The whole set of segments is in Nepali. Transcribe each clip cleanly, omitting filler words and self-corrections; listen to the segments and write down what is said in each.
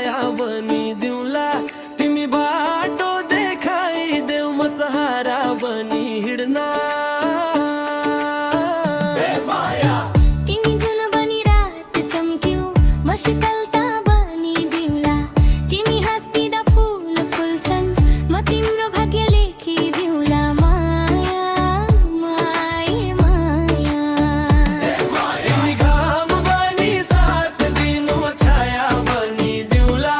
छाया बनिदिउँला तिमी बाटो देखाइदेऊ म सहारा बनी हिँड्न तिमी जुन बनी रात चम्क्यौ म शीतलता बनिदिउँला तिमी हाँस्दिँदा फुल फुल्छन् म तिम्रो भाग्य लेखिदिउँला माया माया माया तिमी घाम बनी साथ दिनु म छाया बनिदिउँला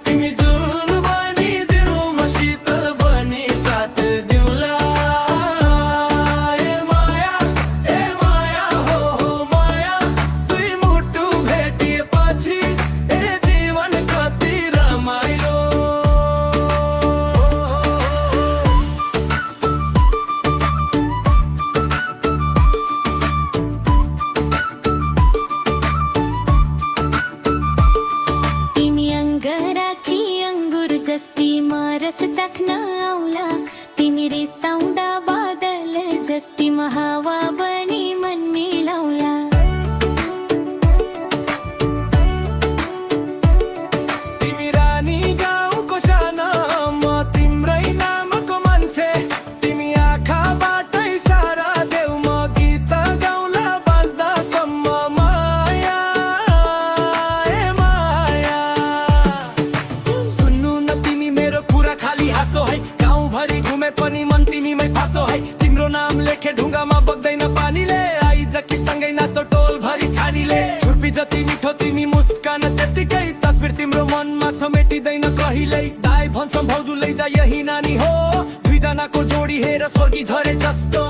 तिमी जुन बनिदिनु म शीतल बनी साथ दिउँला ए माया हो माया दुई मुटु भेटिएपछि ए जीवन कति रमाइलो तिमी अङ्ग राखी अङ्गुर जस्ती म रस चाख्न आउला तिमी रिसाउँदा बादल जस्ती म हावा बनी मन मिलाउला तिमी रानी गाउँको सानो म तिम्रै नामको मान्छे तिमी आँखाबाट इसारा देऊ म गीत गाउँला बाँच्दासम्म माया ए माया सुन्नु न तिमी मेरो कुरा खाली हाँसो है गाउँभरि घुमे पनि मन तिमीमै फासो है तिम्रो नाम लेखे ढुङ्गामा बग्दैन पानीले आइज कि सँगै नाचो टोल भरि छानीले छुर्पी जति मिठो तिमी मुस्कान त्यतिकै तस्बिर तिम्रो मनमा छ मेटिँदैन कहिल्यै दाइ भन्छन् भाउजू लैजा यही नानी हो दुईजनाको जोडी हेर स्वर्गी झरे जस्तो